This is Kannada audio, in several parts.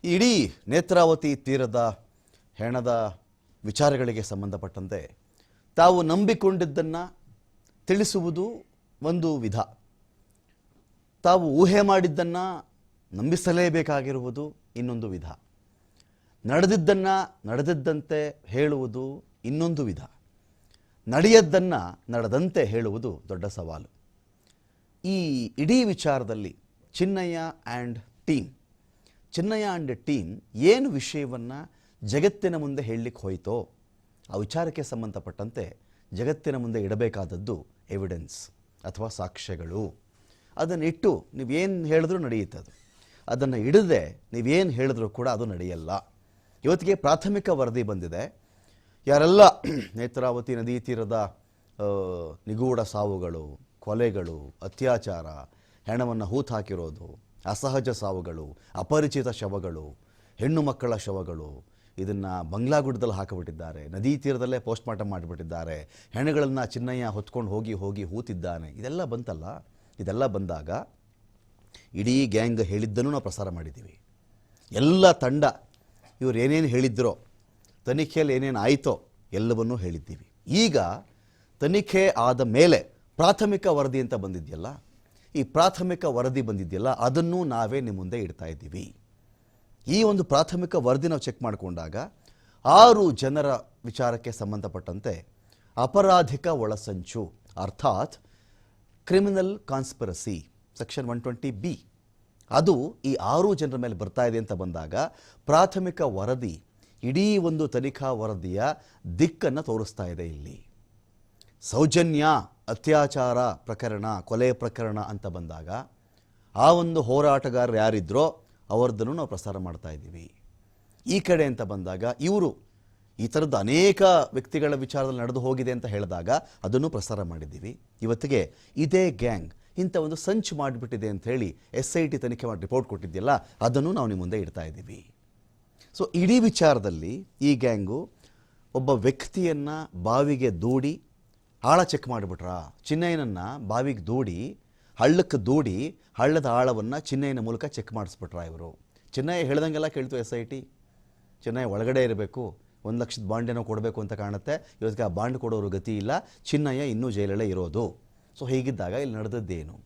ಇಡೀ ನೇತ್ರಾವತಿ ತೀರದ ಹೆಣದ ವಿಚಾರಗಳಿಗೆ ಸಂಬಂಧಪಟ್ಟಂತೆ ತಾವು ನಂಬಿಕೊಂಡಿದ್ದನ್ನು ತಿಳಿಸುವುದು ಒಂದು ವಿಧ, ತಾವು ಊಹೆ ಮಾಡಿದ್ದನ್ನು ನಂಬಿಸಲೇಬೇಕಾಗಿರುವುದು ಇನ್ನೊಂದು ವಿಧ, ನಡೆದಿದ್ದನ್ನು ನಡೆದಿದ್ದಂತೆ ಹೇಳುವುದು ಇನ್ನೊಂದು ವಿಧ, ನಡೆಯದ್ದನ್ನು ನಡೆದಂತೆ ಹೇಳುವುದು ದೊಡ್ಡ ಸವಾಲು. ಈ ಇಡೀ ವಿಚಾರದಲ್ಲಿ ಚಿನ್ನಯ್ಯ ಆ್ಯಂಡ್ ಟೀಮ್ ಏನು ವಿಷಯವನ್ನು ಜಗತ್ತಿನ ಮುಂದೆ ಹೇಳಲಿಕ್ಕೆ ಹೋಯಿತೋ ಆ ವಿಚಾರಕ್ಕೆ ಸಂಬಂಧಪಟ್ಟಂತೆ ಜಗತ್ತಿನ ಮುಂದೆ ಇಡಬೇಕಾದದ್ದು ಎವಿಡೆನ್ಸ್ ಅಥವಾ ಸಾಕ್ಷ್ಯಗಳು. ಅದನ್ನು ಇಟ್ಟು ನೀವೇನು ಹೇಳಿದ್ರೂ ನಡೆಯುತ್ತೆ, ಅದನ್ನು ಇಡದೆ ನೀವೇನು ಹೇಳಿದ್ರೂ ಕೂಡ ಅದು ನಡೆಯಲ್ಲ. ಇವತ್ತಿಗೆ ಪ್ರಾಥಮಿಕ ವರದಿ ಬಂದಿದೆ. ಯಾರೆಲ್ಲ ನೇತ್ರಾವತಿ ನದಿ ತೀರದ ನಿಗೂಢ ಸಾವುಗಳು, ಕೊಲೆಗಳು, ಅತ್ಯಾಚಾರ, ಹೆಣವನ್ನು ಹೂತು ಹಾಕಿರೋದು, ಅಸಹಜ ಸಾವುಗಳು, ಅಪರಿಚಿತ ಶವಗಳು, ಹೆಣ್ಣು ಮಕ್ಕಳ ಶವಗಳು, ಇದನ್ನು ಬಂಗ್ಲಾಗುಡ್ಡದಲ್ಲಿ ಹಾಕಿಬಿಟ್ಟಿದ್ದಾರೆ, ನದಿ ತೀರದಲ್ಲೇ ಪೋಸ್ಟ್ ಮಾರ್ಟಮ್ ಮಾಡಿಬಿಟ್ಟಿದ್ದಾರೆ, ಹೆಣಗಳನ್ನು ಚಿನ್ನಯ್ಯ ಹೊತ್ಕೊಂಡು ಹೋಗಿ ಹೂತಿದ್ದಾನೆ, ಇದೆಲ್ಲ ಬಂತಲ್ಲ. ಇದೆಲ್ಲ ಬಂದಾಗ ಇಡೀ ಗ್ಯಾಂಗ್ ಹೇಳಿದ್ದನ್ನು ನಾವು ಪ್ರಸಾರ ಮಾಡಿದ್ದೀವಿ. ಎಲ್ಲ ತಂಡ ಇವರು ಏನೇನು ಹೇಳಿದ್ರೋ, ತನಿಖೆಯಲ್ಲಿ ಏನೇನು ಆಯಿತೋ ಎಲ್ಲವನ್ನೂ ಹೇಳಿದ್ದೀವಿ. ಈಗ ತನಿಖೆ ಆದ ಮೇಲೆ ಪ್ರಾಥಮಿಕ ವರದಿ ಅಂತ ಬಂದಿದೆಯಲ್ಲ, ಈ ಪ್ರಾಥಮಿಕ ವರದಿ ಬಂದಿದೆಯಲ್ಲ ಅದನ್ನು ನಾವೇ ನಿಮ್ಮ ಮುಂದೆ ಇಡ್ತಾ ಇದ್ದೀವಿ. ಈ ಒಂದು ಪ್ರಾಥಮಿಕ ವರದಿ ನಾವು ಚೆಕ್ ಮಾಡಿಕೊಂಡಾಗ 6 ಜನರ ವಿಚಾರಕ್ಕೆ ಸಂಬಂಧಪಟ್ಟಂತೆ ಅಪರಾಧಿಕ ಒಳಸಂಚು ಅರ್ಥಾತ್ ಕ್ರಿಮಿನಲ್ ಕಾನ್ಸ್ಪಿರಸಿ ಸೆಕ್ಷನ್ 120B ಅದು ಈ 6 ಜನರ ಮೇಲೆ ಬರ್ತಾ ಇದೆ ಅಂತ ಬಂದಾಗ ಪ್ರಾಥಮಿಕ ವರದಿ ಇಡೀ ಒಂದು ತನಿಖಾ ವರದಿಯ ದಿಕ್ಕನ್ನು ತೋರಿಸ್ತಾ ಇದೆ. ಇಲ್ಲಿ ಸೌಜನ್ಯ ಅತ್ಯಾಚಾರ ಪ್ರಕರಣ, ಕೊಲೆ ಪ್ರಕರಣ ಅಂತ ಬಂದಾಗ ಆ ಒಂದು ಹೋರಾಟಗಾರರು ಯಾರಿದ್ರೋ ಅವರದನ್ನು ನಾವು ಪ್ರಸಾರ ಮಾಡ್ತಾ ಇದ್ದೀವಿ. ಈ ಕಡೆ ಅಂತ ಬಂದಾಗ ಇವರು ಈ ಥರದ್ದು ಅನೇಕ ವ್ಯಕ್ತಿಗಳ ವಿಚಾರದಲ್ಲಿ ನಡೆದು ಹೋಗಿದೆ ಅಂತ ಹೇಳಿದಾಗ ಅದನ್ನು ಪ್ರಸಾರ ಮಾಡಿದ್ದೀವಿ. ಇವತ್ತಿಗೆ ಇದೇ ಗ್ಯಾಂಗ್ ಇಂಥ ಒಂದು ಸಂಚು ಮಾಡಿಬಿಟ್ಟಿದೆ ಅಂತ ಹೇಳಿ SIT ತನಿಖೆ ಮಾಡಿ ರಿಪೋರ್ಟ್ ಕೊಟ್ಟಿದೆಯಲ್ಲ ಅದನ್ನು ನಾವು ನಿಮ್ಮ ಮುಂದೆ ಇಡ್ತಾ ಇದ್ದೀವಿ. ಸೊ ಇಡೀ ವಿಚಾರದಲ್ಲಿ ಈ ಗ್ಯಾಂಗು ಒಬ್ಬ ವ್ಯಕ್ತಿಯನ್ನು ಬಾವಿಗೆ ದೂಡಿ ಆಳ ಚೆಕ್ ಮಾಡಿಬಿಟ್ರಾ, ಚಿನ್ನಯ್ಯನನ್ನು ಬಾವಿಗೆ ದೂಡಿ ಹಳ್ಳಕ್ಕೆ ದೂಡಿ ಹಳ್ಳದ ಆಳವನ್ನು ಚಿನ್ನಯ್ಯನ ಮೂಲಕ ಚೆಕ್ ಮಾಡಿಸ್ಬಿಟ್ರಾ ಇವರು. ಚಿನ್ನಯ್ಯ ಹೇಳ್ದಂಗೆಲ್ಲ ಕೇಳ್ತು SIT. ಚಿನ್ನಯ್ಯ ಒಳಗಡೆ ಇರಬೇಕು, 1 ಲಕ್ಷದ ಬಾಂಡ್ ಏನೋ ಕೊಡಬೇಕು ಅಂತ ಕಾಣುತ್ತೆ. ಇವತ್ತಿಗೆ ಆ ಬಾಂಡ್ ಕೊಡೋರು ಗತಿ ಇಲ್ಲ, ಚಿನ್ನಯ್ಯ ಇನ್ನೂ ಜೈಲಲ್ಲೇ ಇರೋದು. ಸೊ ಹೀಗಿದ್ದಾಗ ಇಲ್ಲಿ ನಡೆದದ್ದೇನು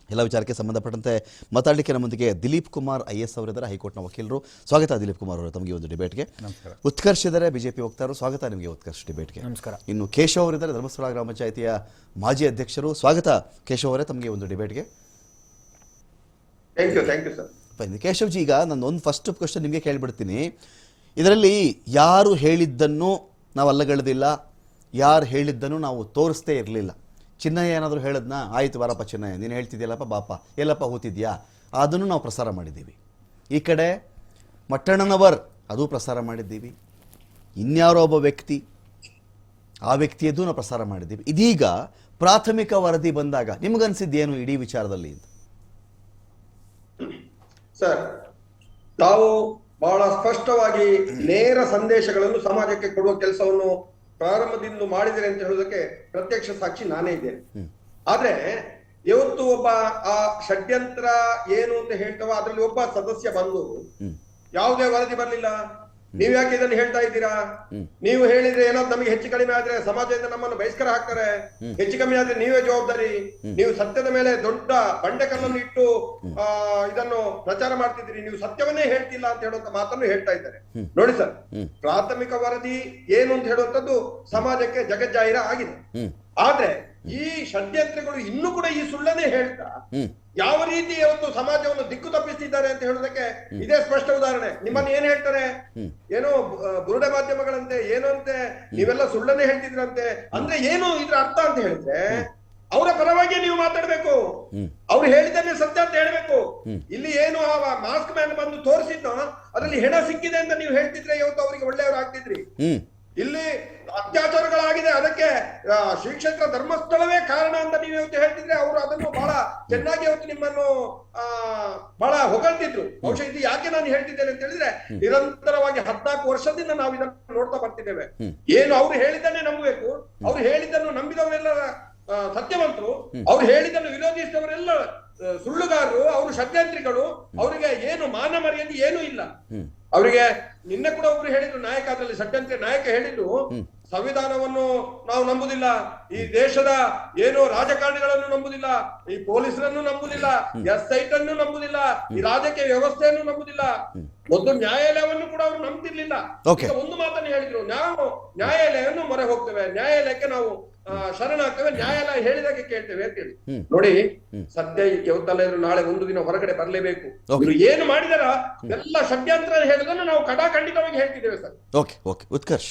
ಎಲ್ಲ ವಿಚಾರಕ್ಕೆ ಸಂಬಂಧಪಟ್ಟಂತೆ ಮಾತಾಡಲಿಕ್ಕೆ ನಮ್ಮೊಂದಿಗೆ ದಿಲೀಪ್ ಕುಮಾರ್ IAS ಅವರಿದ್ದಾರೆ, ಹೈಕೋರ್ಟ್ನ ವಕೀಲರು. ಸ್ವಾಗತ ದಿಲೀಪ್ ಕುಮಾರ್ ಅವರು ತಮಗೆ ಒಂದು ಡಿಬೇಟ್ಗೆ. ಉತ್ಕರ್ಷ್ ಇದ್ದಾರೆ, BJP ವಕ್ತಾರರು. ಸ್ವಾಗತ ನಿಮಗೆ ಉತ್ಕರ್ಷ್ ಡಿಬೇಟ್ಗೆ. ನಮಸ್ಕಾರ. ಇನ್ನು ಕೇಶವ್ ಅವರಿದ್ದಾರೆ, ಧರ್ಮಸ್ಥಳ ಗ್ರಾಮ ಪಂಚಾಯಿತಿಯ ಮಾಜಿ ಅಧ್ಯಕ್ಷರು. ಸ್ವಾಗತ ಕೇಶವ್ ಅವರೇ ತಮಗೆ ಒಂದು ಡಿಬೇಟ್ಗೆ. Thank you sir. ಕೇಶವ್ಜಿ, ಈಗ ನಾನು ಒಂದು ಫಸ್ಟ್ ಕ್ವಶನ್ ನಿಮಗೆ ಕೇಳಿಬಿಡ್ತೀನಿ. ಇದರಲ್ಲಿ ಯಾರು ಹೇಳಿದ್ದನ್ನು ನಾವು ಅಲ್ಲಗಳೆದಿಲ್ಲ, ಯಾರು ಹೇಳಿದ್ದನ್ನು ನಾವು ತೋರಿಸ್ತೇ ಇರಲಿಲ್ಲ. ಚಿನ್ನಯ್ಯ ಏನಾದರೂ ಹೇಳದ್ನ, ಆಯಿತು ಬಾರಪ್ಪ ಚಿನ್ನಯ್ಯ ನೀನು ಹೇಳ್ತಿದ್ಯಲ್ಲಪ್ಪ ಬಾಪ ಎಲ್ಲಪ್ಪ ಹೂತಿದ್ಯಾ, ಅದನ್ನು ನಾವು ಪ್ರಸಾರ ಮಾಡಿದ್ದೀವಿ. ಈ ಕಡೆ ಮಟ್ಟಣ್ಣನವರ್ ಅದು ಪ್ರಸಾರ ಮಾಡಿದ್ದೀವಿ. ಇನ್ಯಾರೋ ಒಬ್ಬ ವ್ಯಕ್ತಿ, ಆ ವ್ಯಕ್ತಿಯದ್ದು ನಾವು ಪ್ರಸಾರ ಮಾಡಿದ್ದೀವಿ. ಇದೀಗ ಪ್ರಾಥಮಿಕ ವರದಿ ಬಂದಾಗ ನಿಮಗನ್ಸಿದ್ದೇನು ಇಡೀ ವಿಚಾರದಲ್ಲಿ ಅಂತ? ಸರ್, ತಾವು ಬಹಳ ಸ್ಪಷ್ಟವಾಗಿ ನೇರ ಸಂದೇಶಗಳನ್ನು ಸಮಾಜಕ್ಕೆ ಕೊಡುವ ಕೆಲಸವನ್ನು ಪ್ರಾರಂಭದಿಂದ ಮಾಡಿದರೆ ಅಂತ ಹೇಳೋದಕ್ಕೆ ಪ್ರತ್ಯಕ್ಷ ಸಾಕ್ಷಿ ನಾನೇ ಇದ್ದೇನೆ. ಆದ್ರೆ ಇವತ್ತು ಒಬ್ಬ ಆ ಷಡ್ಯಂತ್ರ ಏನು ಅಂತ ಹೇಳ್ತಾವ ಅದ್ರಲ್ಲಿ ಒಬ್ಬ ಸದಸ್ಯ ಬಂದು ಯಾವುದೇ ವರದಿ ಬರ್ಲಿಲ್ಲ, ನೀವ್ ಯಾಕೆ ಇದನ್ನು ಹೇಳ್ತಾ ಇದ್ದೀರಾ, ನೀವು ಹೇಳಿದ್ರೆ ಏನಾದ್ರು ನಮಗೆ ಹೆಚ್ಚು ಕಡಿಮೆ ಆದ್ರೆ ಸಮಾಜದಿಂದ ನಮ್ಮನ್ನು ಬಹಿಷ್ಕಾರ ಹಾಕ್ತಾರೆ, ಹೆಚ್ಚು ಕಮ್ಮಿ ಆದ್ರೆ ನೀವೇ ಜವಾಬ್ದಾರಿ, ನೀವು ಸತ್ಯದ ಮೇಲೆ ದೊಡ್ಡ ಬಂಡೆಕಲ್ಲನ್ನು ಇಟ್ಟು ಇದನ್ನು ಪ್ರಚಾರ ಮಾಡ್ತಿದ್ದೀರಿ, ನೀವು ಸತ್ಯವನ್ನೇ ಹೇಳ್ತಿಲ್ಲ ಅಂತ ಹೇಳುವಂತ ಮಾತನ್ನು ಹೇಳ್ತಾ ಇದ್ದಾರೆ. ನೋಡಿ ಸರ್, ಪ್ರಾಥಮಿಕ ವರದಿ ಏನು ಅಂತ ಹೇಳುವಂತದ್ದು ಸಮಾಜಕ್ಕೆ ಜಗಜ್ಜಾಹಿರ ಆಗಿದೆ. ಆದ್ರೆ ಈ ಷಡ್ಯಂತ್ರಗಳು ಇನ್ನೂ ಕೂಡ ಈ ಸುಳ್ಳನ್ನೇ ಹೇಳ್ತಾ ಯಾವ ರೀತಿ ಇವತ್ತು ಸಮಾಜವನ್ನು ದಿಕ್ಕು ತಪ್ಪಿಸ್ತಿದ್ದಾರೆ ಅಂತ ಹೇಳೋದಕ್ಕೆ ಇದೇ ಸ್ಪಷ್ಟ ಉದಾಹರಣೆ. ನಿಮ್ಮನ್ನ ಏನ್ ಹೇಳ್ತಾರೆ, ಏನೋ ಬುರುಡೆ ಮಾಧ್ಯಮಗಳಂತೆ ಏನು ಅಂತೆ, ನೀವೆಲ್ಲ ಸುಳ್ಳನ್ನೇ ಹೇಳ್ತಿದ್ರಂತೆ ಅಂದ್ರೆ ಏನು ಇದ್ರ ಅರ್ಥ ಅಂತ ಹೇಳಿದ್ರೆ ಅವರ ಪರವಾಗಿ ನೀವು ಮಾತಾಡ್ಬೇಕು, ಅವ್ರು ಹೇಳಿದ್ದನ್ನೇ ಸತ್ಯ ಅಂತ ಹೇಳ್ಬೇಕು. ಇಲ್ಲಿ ಏನು ಆ ಮಾಸ್ಕ್ ಮ್ಯಾನ್ ಬಂದು ತೋರಿಸಿದ್ನೋ ಅದ್ರಲ್ಲಿ ಹೆಣ ಸಿಕ್ಕಿದೆ ಅಂತ ನೀವು ಹೇಳ್ತಿದ್ರೆ ಇವತ್ತು ಅವರಿಗೆ ಒಳ್ಳೆಯವರು ಆಗ್ತಿದ್ರಿ. ಇಲ್ಲಿ ಅತ್ಯಾಚಾರಗಳಾಗಿದೆ, ಅದಕ್ಕೆ ಶ್ರೀ ಕ್ಷೇತ್ರ ಧರ್ಮಸ್ಥಳವೇ ಕಾರಣ ಅಂತ ನೀವು ಇವತ್ತು ಹೇಳ್ತಿದ್ರೆ ಅವರು ಅದನ್ನು ಬಹಳ ಚೆನ್ನಾಗಿ ಇವತ್ತು ನಿಮ್ಮನ್ನು ಬಹಳ ಹೊಗಳ್ತಿದ್ರು. ಬಹುಶಃ ಇದು ಯಾಕೆ ನಾನು ಹೇಳ್ತಿದ್ದೇನೆ ಅಂತ ಹೇಳಿದ್ರೆ ನಿರಂತರವಾಗಿ 14 ವರ್ಷದಿಂದ ನಾವು ಇದನ್ನು ನೋಡ್ತಾ ಬರ್ತಿದ್ದೇವೆ. ಏನು ಅವ್ರು ಹೇಳಿದ್ದನ್ನೇ ನಂಬಬೇಕು, ಅವ್ರು ಹೇಳಿದ್ದನ್ನು ನಂಬಿದವರೆಲ್ಲ ಸತ್ಯವಂತರು. ಅವ್ರು ಹೇಳಿದ್ದನ್ನು ವಿರೋಧಿಸಿದವರೆಲ್ಲ ಸುಳ್ಳುಗಾರರು, ಅವರು ಷಡ್ಯಂತ್ರಿಗಳು. ಅವರಿಗೆ ಏನು ಮಾನ ಮರ್ಯಾದೆ ಏನೂ ಇಲ್ಲ. ಅವರಿಗೆ ನಿನ್ನೆ ಕೂಡ ಒಬ್ರು ಹೇಳಿದ್ರು, ನಾಯಕ ಅದರಲ್ಲಿ ಷಡ್ಯಂತ್ರ ನಾಯಕ ಹೇಳಿದ್ರು, ಸಂವಿಧಾನವನ್ನು ನಾವು ನಂಬುದಿಲ್ಲ, ಈ ದೇಶದ ಏನು ರಾಜಕಾರಣಿಗಳನ್ನು ನಂಬುದಿಲ್ಲ, ಈ ಪೊಲೀಸರನ್ನು ನಂಬುದಿಲ್ಲ, SIT ಅನ್ನು ನಂಬುದಿಲ್ಲ, ಈ ರಾಜಕೀಯ ವ್ಯವಸ್ಥೆಯನ್ನು ನಂಬುದಿಲ್ಲ, ಒಂದು ನ್ಯಾಯಾಲಯವನ್ನು ಕೂಡ ಅವರು ನಂಬ್ತಿರ್ಲಿಲ್ಲ. ಒಂದು ಮಾತನ್ನು ಹೇಳಿದ್ರು, ನಾವು ನ್ಯಾಯಾಲಯವನ್ನು ಮೊರೆ ಹೋಗ್ತೇವೆ, ನ್ಯಾಯಾಲಯಕ್ಕೆ ನಾವು ಶರಣಾಗ್ತೇವೆ, ನ್ಯಾಯಾಲಯ ಹೇಳಿದಾಗೆ ಕೇಳ್ತೇವೆ ಅಂತ ಹೇಳಿ. ನೋಡಿ, ಸದ್ಯ ಇವತ್ತಲ್ಲ ಇದ್ರು ನಾಳೆ ಒಂದು ದಿನ ಹೊರಗಡೆ ಬರಲೇಬೇಕು. ಇವರು ಏನು ಮಾಡಿದಾರ ಎಲ್ಲ ಷಡ್ಯಂತ್ರ ಹೇಳೋದನ್ನು ನಾವು ಖಂಡಿತವಾಗಿ ಹೇಳ್ತಿದ್ದೇವೆ ಸರ್. ಓಕೆ ಓಕೆ ಉತ್ಕರ್ಷ್,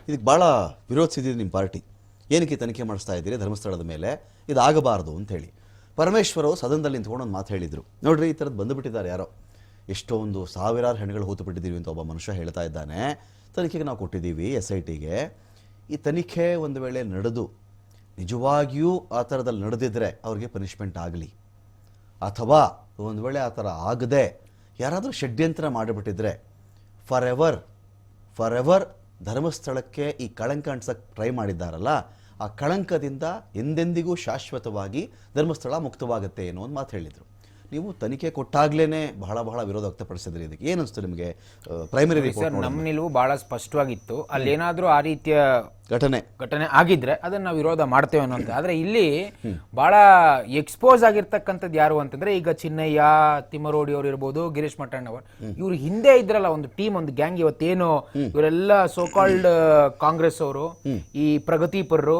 ಇದಕ್ಕೆ ಭಾಳ ವಿರೋಧಿಸಿದ್ದೀರಿ ನಿಮ್ಮ ಪಾರ್ಟಿ. ಏನಕ್ಕೆ ತನಿಖೆ ಮಾಡಿಸ್ತಾ ಇದ್ದೀರಿ ಧರ್ಮಸ್ಥಳದ ಮೇಲೆ, ಇದು ಆಗಬಾರ್ದು ಅಂತ ಹೇಳಿ. ಪರಮೇಶ್ವರ್ ಸದನದಲ್ಲಿ ನಿಂತ್ಕೊಂಡು ಒಂದು ಮಾತು ಹೇಳಿದರು, ನೋಡ್ರಿ ಈ ಥರದ್ದು ಬಂದುಬಿಟ್ಟಿದ್ದಾರೆ ಯಾರೋ, ಎಷ್ಟೊಂದು ಸಾವಿರಾರು ಹೆಣ್ಣುಗಳು ಹೂತು ಬಿಟ್ಟಿದ್ದೀವಿ ಅಂತ ಒಬ್ಬ ಮನುಷ್ಯ ಹೇಳ್ತಾ ಇದ್ದಾನೆ. ತನಿಖೆಗೆ ನಾವು ಕೊಟ್ಟಿದ್ದೀವಿ SITಗೆ. ಈ ತನಿಖೆ ಒಂದು ವೇಳೆ ನಡೆದು ನಿಜವಾಗಿಯೂ ಆ ಥರದಲ್ಲಿ ನಡೆದಿದ್ದರೆ ಅವ್ರಿಗೆ ಪನಿಷ್ಮೆಂಟ್ ಆಗಲಿ, ಅಥವಾ ಒಂದು ವೇಳೆ ಆ ಥರ ಆಗದೆ ಯಾರಾದರೂ ಷಡ್ಯಂತ್ರ ಮಾಡಿಬಿಟ್ಟಿದ್ರೆ ಫಾರ್ ಎವರ್ ಧರ್ಮಸ್ಥಳಕ್ಕೆ ಈ ಕಳಂಕ ಅಂಟಿಸಕ್ಕೆ ಟ್ರೈ ಮಾಡಿದ್ದಾರಲ್ಲ, ಆ ಕಳಂಕದಿಂದ ಎಂದೆಂದಿಗೂ ಶಾಶ್ವತವಾಗಿ ಧರ್ಮಸ್ಥಳ ಮುಕ್ತವಾಗುತ್ತೆ ಏನೋ ಒಂದು ಮಾತು ಹೇಳಿದರು. ನೀವು ತನಿಖೆ ಕೊಟ್ಟಾಗ್ಲೇನೆ ಬಹಳ ವಿರೋಧ ವ್ಯಕ್ತಪಡಿಸಿದ್ರಿ. ಇದಕ್ಕೆ ಏನು ಅನಿಸ್ತು ನಿಮಗೆ? ಪ್ರೈಮರಿ ರಿಪೋರ್ಟ್ ನಮ್ಮ ನಿಲುವು ಬಹಳ ಸ್ಪಷ್ಟವಾಗಿತ್ತು. ಅಲ್ಲೇನಾದ್ರೂ ಆ ರೀತಿಯ ಘಟನೆ ಆಗಿದ್ರೆ ಅದನ್ನ ನಾವು ವಿರೋಧ ಮಾಡ್ತೇವೆ ಅನ್ನೋಂತ. ಆದ್ರೆ ಇಲ್ಲಿ ಬಹಳ ಎಕ್ಸ್ಪೋಸ್ ಆಗಿರ್ತಕ್ಕಂಥದ್ದು ಯಾರು ಅಂತಂದ್ರೆ, ಈಗ ಚಿನ್ನಯ್ಯ, ತಿಮ್ಮರೋಡಿ ಅವ್ರು ಇರ್ಬೋದು, ಗಿರೀಶ್ ಮಟ್ಟಣ್ಣವರು, ಇವ್ರು ಹಿಂದೆ ಇದ್ರಲ್ಲ ಒಂದು ಟೀಮ್, ಒಂದು ಗ್ಯಾಂಗ್. ಇವತ್ತೇನು ಇವರೆಲ್ಲ ಸೋಕಾಲ್ಡ್ ಕಾಂಗ್ರೆಸ್ ಅವರು, ಈ ಪ್ರಗತಿಪರರು,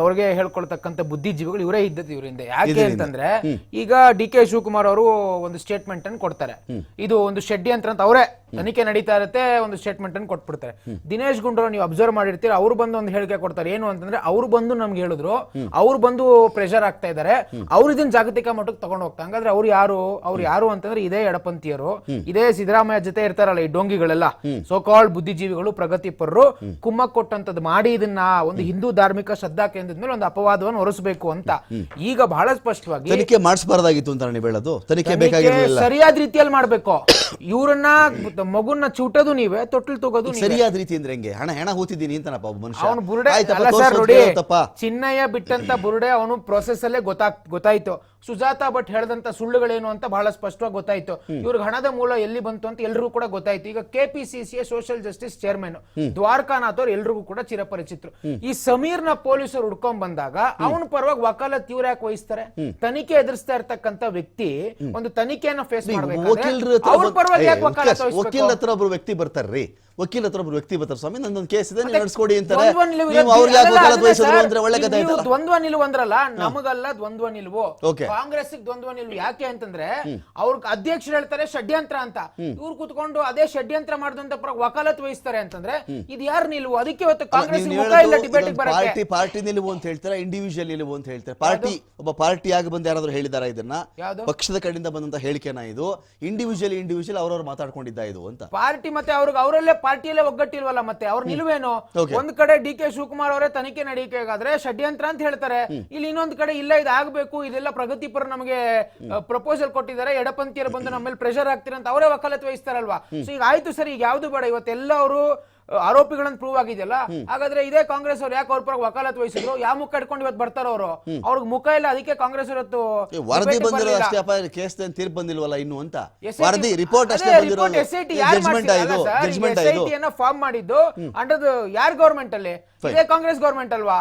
ಅವ್ರಿಗೆ ಹೇಳ್ಕೊಳ್ತಕ್ಕಂಥ ಬುದ್ಧಿಜೀವಿಗಳು ಇವರೇ ಇದ್ದದ್ದು ಇವ್ರ ಹಿಂದೆ. ಯಾಕೆ ಅಂತಂದ್ರೆ, ಈಗ DK ಶಿವಕುಮಾರ್ ಅವರು ಒಂದು ಸ್ಟೇಟ್ಮೆಂಟ್ ಅನ್ನು ಕೊಡ್ತಾರೆ, ಇದು ಒಂದು ಷಡ್ಯಂತ್ರ ಅಂತ ಅವರೇ ತನಿಖೆ ನಡೀತಾ ಇರುತ್ತೆ, ಒಂದು ಸ್ಟೇಟ್ಮೆಂಟ್ ಅನ್ನು ಕೊಟ್ಬಿಡ್ತಾರೆ. ದಿನೇಶ್ ಗುಂಡೂರಾವ್ ನೀವು ಅಬ್ಸರ್ವ್ ಮಾಡಿರ್ತೀರಿ, ಅವ್ರು ಬಂದು ಒಂದು ಹೇಳಿಕೆ ಕೊಡ್ತಾರೆ. ಏನು ಅಂತಂದ್ರೆ, ಅವ್ರು ಬಂದು ನಮ್ಗೆ ಹೇಳಿದ್ರು, ಅವ್ರು ಬಂದು ಪ್ರೆಷರ್ ಆಗ್ತಾ ಇದಾರೆ, ಅವ್ರು ಇದನ್ನ ಜಾಗತಿಕ ಮಟ್ಟಕ್ಕೆ ತಗೊಂಡು ಹೋಗ್ತಾ. ಹಂಗಾದ್ರೆ ಅವ್ರು ಯಾರು ಅಂತಂದ್ರೆ, ಇದೇ ಎಡಪಂಥೀಯರು, ಇದೇ ಸಿದ್ದರಾಮಯ್ಯ ಜೊತೆ ಇರ್ತಾರಲ್ಲ ಈ ಡೋಂಗಿಗಳೆಲ್ಲ, ಸೋಕಾಲ್ಡ್ ಬುದ್ಧಿಜೀವಿಗಳು, ಪ್ರಗತಿಪರರು ಕುಮ್ಮಕ್ ಕೊಟ್ಟಂತದ್ದು ಮಾಡಿ ಇದನ್ನ ಒಂದು ಹಿಂದೂ ಧಾರ್ಮಿಕ ಶ್ರದ್ಧಾ ಕೇಂದ್ರದ ಮೇಲೆ ಒಂದು ಅಪವಾದವನ್ನು ಹೊರಿಸಬೇಕು ಅಂತ ಈಗ ಬಹಳ ಸ್ಪಷ್ಟವಾಗಿ ತನಿಖೆ ಮಾಡಿಸಬಾರ್ದಾಗಿತ್ತು ಅಂತ ನೀವು ಹೇಳೋದು. ತನಿಖೆ ಬೇಕಾಗಿರಲಿಲ್ಲ, ಸರಿಯಾದ ರೀತಿಯಲ್ಲಿ ಮಾಡ್ಬೇಕು. ಇವ್ರನ್ನ ಮಗುನ ಚೂಟೋದು ನೀವೇ, ತೊಟ್ಲು ತಗೋದು ಸರಿಯಾದ ರೀತಿ ಅಂದ್ರೆ ಹೆಂಗೆ? ಹಣ ಹೂತಿದ್ದೀನಿ ಅಂತನಪ್ಪ ಒಬ್ಬ ಮನುಷ್ಯ. ಅವನು ಬುರುಡೆ ಚಿನ್ನಯ್ಯ ಬಿಟ್ಟಂತ ಬುರುಡೆ ಅವನು ಪ್ರೊಸೆಸ್ ಅಲ್ಲೇ ಗೊತ್ತಾಯ್ತು. ಸುಜಾತಾ ಭಟ್ ಹೇಳಿದಂತ ಸುಳ್ಳುಗಳೇನು ಅಂತ ಬಹಳ ಸ್ಪಷ್ಟವಾಗಿ ಗೊತ್ತಾಯ್ತು. ಇವ್ರಿಗೆ ಹಣದ ಮೂಲ ಎಲ್ಲಿ ಬಂತು ಅಂತ ಎಲ್ರಿಗೂ ಕೂಡ ಗೊತ್ತಾಯ್ತು. ಈಗ KPCC social justice chairman Dwarakanath ಅವ್ರು ಎಲ್ರಿಗೂ ಕೂಡ ಚಿರಪರಿಚಿತರು. ಈ ಸಮೀರ್ನ ಪೊಲೀಸರು ಹುಡ್ಕೊಂಡ್ ಬಂದಾಗ ಅವನ ಪರವಾಗಿ ವಕಾಲತ್ ಇವ್ರು ಯಾಕೆ ವಹಿಸ್ತಾರೆ? ತನಿಖೆ ಎದುರಿಸ್ತಾ ಇರ್ತಕ್ಕಂಥ ವ್ಯಕ್ತಿ ಒಂದು ತನಿಖೆಯನ್ನ ಫೇಸ್ ಮಾಡ್ಬೇಕಾದ್ರೆ ಅವ್ರ ಪರವಾಗಿ ಯಾಕೆ ವಕಾಲತ್ ವಹಿಸ್ಬೇಕು? ವಕೀಲ ಹತ್ರ ಒಬ್ರು ವ್ಯಕ್ತಿ ಬರ್ತಾರ್ರಿ, ವಕೀಲ ಹತ್ರ ಒಬ್ರು ವ್ಯಕ್ತಿ ಬರ್ತಾರೆ, ಸ್ವಾಮಿ ನಂದೊಂದು ಕೇಸ್ ಇದೆ ನೀವು ನಡೆಸ್ಕೊಡಿ ಅಂತಾರೆ. ದ್ವಂದ್ವ ನಿಲುವು ಅಂದ್ರಲ್ಲ, ನಮಗಲ್ಲ ದ್ವಂದ್ವ ನಿಲುವು, ಕಾಂಗ್ರೆಸ್ ದ್ವಂದ್ವ ನಿಲುವು. ಯಾಕೆ ಅಂತಂದ್ರೆ, ಅವ್ರ ಅಧ್ಯಕ್ಷರು ಹೇಳ್ತಾರೆ ಷಡ್ಯಂತ್ರ ಅಂತ, ಇವ್ರು ಕುತ್ಕೊಂಡು ಅದೇ ಷಡ್ಯಂತ್ರ ಮಾಡಿದಂತ ವಕಾಲತ್ ವಹಿಸ್ತಾರೆ ಅಂತಂದ್ರೆ ಇದು ಯಾರ ನಿಲುವು? ಅದಕ್ಕೆ ಇವತ್ತು ಕಾಂಗ್ರೆಸ್ ಪಾರ್ಟಿ ನಿಲುವು ಅಂತ ಹೇಳ್ತಾರೆ, ಇಂಡಿವಿಜುವಲ್ ನಿಲುವು ಅಂತ ಹೇಳ್ತಾರೆ. ಪಾರ್ಟಿ ಒಬ್ಬ ಪಾರ್ಟಿಯಾಗಿ ಬಂದು ಯಾರಾದ್ರೂ ಹೇಳಿದಾರ ಇದನ್ನ? ಪಕ್ಷದ ಕಡೆಯಿಂದ ಬಂದಂತ ಹೇಳಿಕೆನ ಇದು? ಇಂಡಿವಿಜುವಲ್ ಅವ್ರವ್ರು ಮಾತಾಡ್ಕೊಂಡಿದ್ದ ಇದು ಅಂತ ಪಾರ್ಟಿ ಮತ್ತೆ ಅವರಲ್ಲೇ ಪಾರ್ಟಿಯಲ್ಲೇ ಒಗ್ಗಟ್ಟಿಲ್ವಲ್ಲ, ಮತ್ತೆ ಅವ್ರ ನಿಲುವೇನು? ಒಂದ್ ಕಡೆ DK ಶಿವಕುಮಾರ್ ಅವರೇ ತನಿಖೆ ನಡೀಬೇಕಾದ್ರೆ ಷಡ್ಯಂತ್ರ ಅಂತ ಹೇಳ್ತಾರೆ, ಇಲ್ಲಿ ಇನ್ನೊಂದ್ ಕಡೆ ಇಲ್ಲ ಇದು ಆಗ್ಬೇಕು, ಇದೆಲ್ಲ ಪ್ರಗತಿಪರ ನಮಗೆ ಪ್ರಪೋಸಲ್ ಕೊಟ್ಟಿದ್ದಾರೆ, ಎಡಪಂಥೀಯರು ಬಂದು ನಮ್ಮ ಮೇಲೆ ಪ್ರೆಷರ್ ಆಗ್ತೀರ ಅಂತ ಅವರೇ ವಕಾಲತ್ ವಹಿಸ್ತಾರಲ್ವಾ? ಸೊ ಈಗ ಆಯ್ತು ಸರಿ, ಈಗ ಯಾವ್ದು ಬೇಡ, ಇವತ್ತೆಲ್ಲ ಅವರು ಆರೋಪಿಗಳನ್ನ ಪ್ರೂವ್ ಆಗಿದೆಯಲ್ಲ, ಹಾಗಾದ್ರೆ ಇದೇ ಕಾಂಗ್ರೆಸ್ ಅವ್ರು ಯಾಕೆ ಅವ್ರ ಪರ ವಕಾಲತ್ ವಹಿಸಿದ್ರು? ಯಾವ ಮುಖ ಇಟ್ಕೊಂಡು ಇವತ್ತು ಬರ್ತಾರ ಅವರು? ಅವ್ರಿಗೆ ಮುಖ ಇಲ್ಲ, ಅದಕ್ಕೆ ಕಾಂಗ್ರೆಸ್ ಇವತ್ತು ವರದಿ ಬಂದಿರೋ ಅಷ್ಟೇ, ಕೇಸ್ ತೀರ್ಪು ಬಂದಿಲ್ವಲ್ಲ ಇನ್ನು ಅಂತ. ವರದಿ ರಿಪೋರ್ಟ್ ಅಷ್ಟೇ ಬಂದಿರೋ, SIT ಫಾರ್ಮ್ ಮಾಡಿದ್ದು ಅಂಡರ್ ಯಾರ್ ಗವರ್ಮೆಂಟ್ ಅಲ್ಲಿ? ಇದೇ ಕಾಂಗ್ರೆಸ್ ಗವರ್ಮೆಂಟ್ ಅಲ್ವಾ?